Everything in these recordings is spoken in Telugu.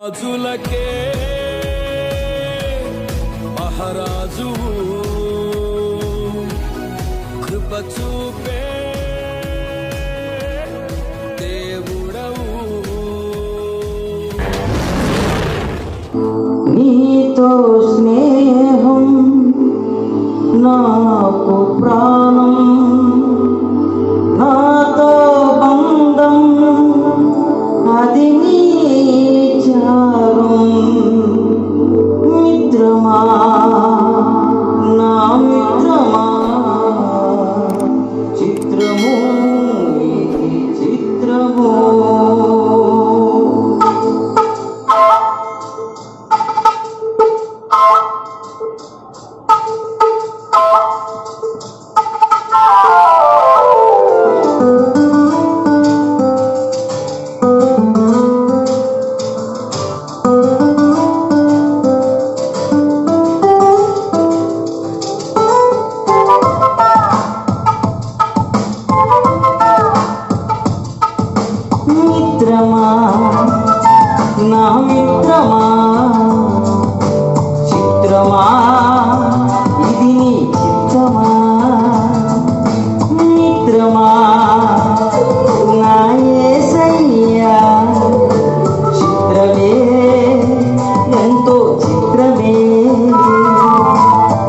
రాజులకే మహారాజు కృప చూపే దేవుడవు నీతో స్నేహం నాకు ప్రాణం, నాతో బంధం అది నీ చారం. మిత్రమా నా మిత్రమా, చిత్రము ఇది చిత్రము. మిత్రమా నా మిత్రమా, చిత్రమా ఇది నీ చిత్రమా. మిత్రమా నా యేసయ్యా, చిత్రమే ఎంతో చిత్రమే.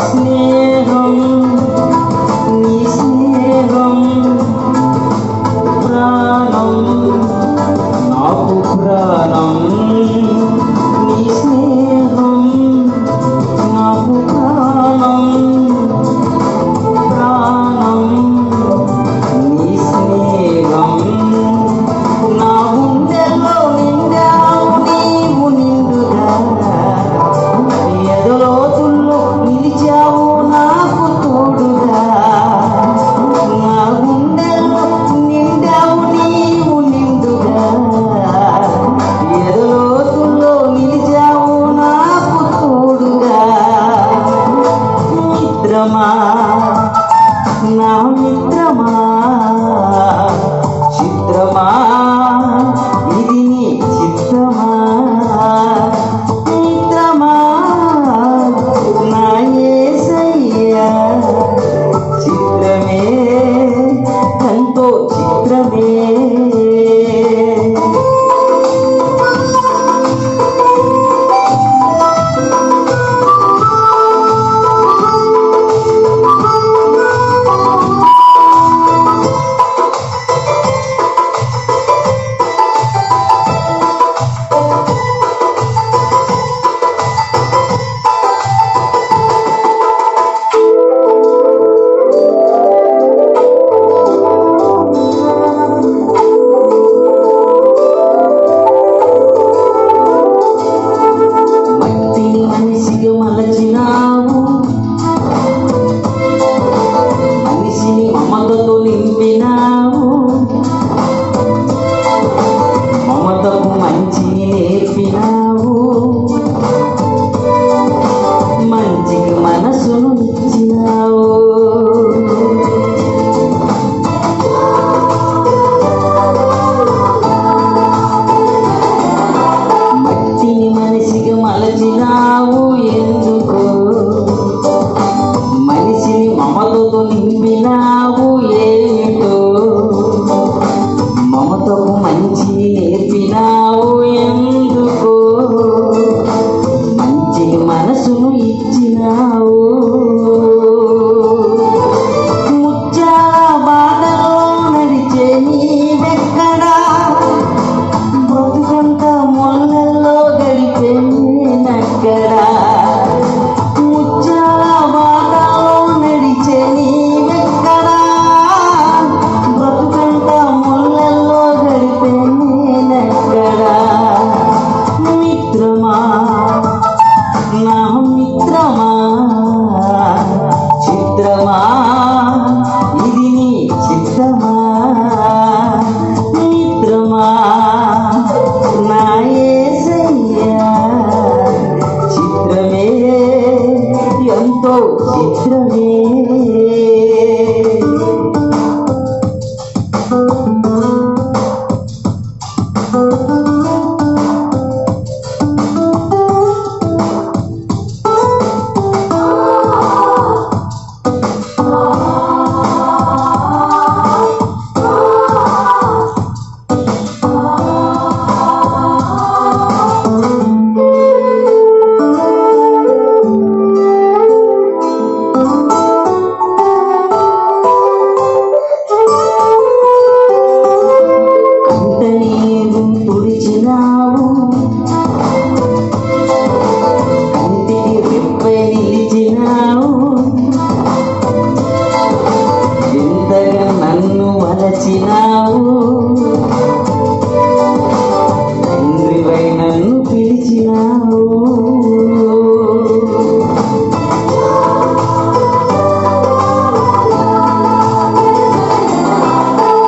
స్నేహం నీ స్నేహం ప్రాణం నాకు ప్రాణం. నీ స్నేహం నాకు ప్రాణం ప్రాణం. నీ స్నేహం నా గుండెల్లో నిండావు నీవు నిండుగా. ఎదలోతుల్లో నిలిచావు నాకు తోడుగా. నా గుండెల్లో నిండావు నీవు నిండుగా. ఎదలోతుల్లో నిలిచావు నాకు తోడుగా. మిత్రమా నా మిత్రమా, చిత్రమా ఇది నీ చిత్రమా. మిత్రమా నా యేసయ్యా, చిత్రమే ఎంతో చిత్రమే. మట్టిని మనిషిగా మలచినావు, మనిషిని మమతతో నింపినావు. మమతకు మంచిని నేర్పినావు, మంచికి మనసును ఇచ్చినావు. మట్టిని మనిషిగా మలచినావు ఎందుకు, మనిషిని మమతతో నింపినావు ఏమిటో. మమతకు మంచిని నేర్పినావు ఎందుకు, మంచిని మనసును ఇచ్చినావు. ముత్యాల బాటలో నడిచే నీవెక్కడా, బ్రతుకంత మొల్లల్లో గడిపే నేనెక్కడా. ముత్యాల బాటలో నడిచే నీవెక్కడా, బ్రతుకంత మొల్లల్లో గడిపే నేనెక్కడా. మిత్రమా నా మిత్రమా, చిత్రమా ఇది నీ చిత్రమా. మిత్రమా నా యేసయ్యా, చిత్రమే ఎంతో చిత్రమే. పిలిచినావు.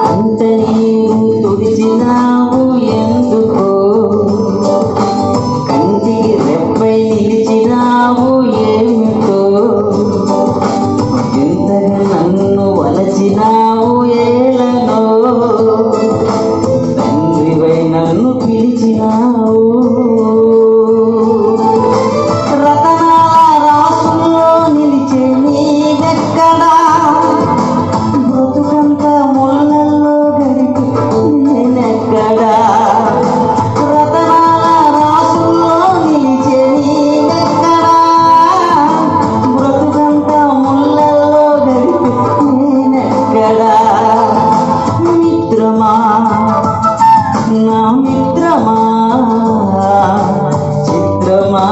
అంత నీవు తుడిచినావు ఎందుకో, కంటికి రెప్పై నిలిచినావు ఏమిటో, ఇంతగా నన్ను వలచినావు ఏలనో, తండ్రివై నన్ను పిలిచినావు. రతనాల రాసుల్లో నిలిచే నీవెక్కడా, బ్రతుకంతా ముళ్ళల్లో గడిపి నేనెక్కడా. రతనాల రాసుల్లో నిలిచే నీవెక్కడా, బ్రతుకంతా ముళ్ళల్లో గడిపి నేనెక్కడా. మిత్రమా, నా మిత్రమా, చిత్రమా,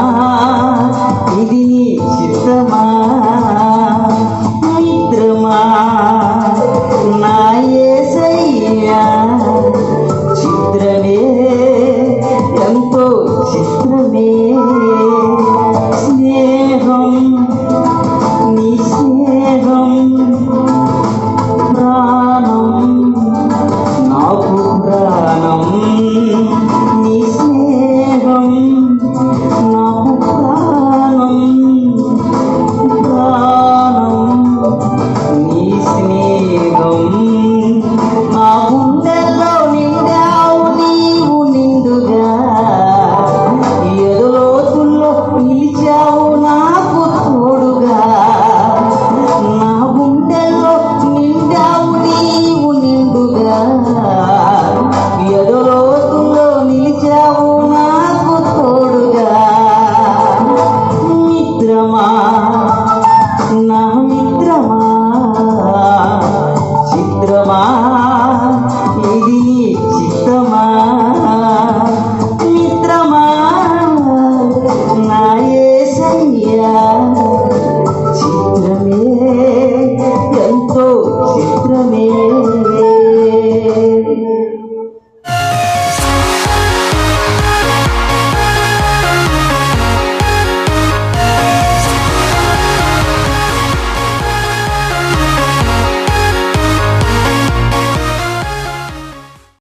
ఇది నీ చిత్రమా. మిత్రమా, నా యేసయ్యా, చిత్రమే ఎంతో చిత్రమే.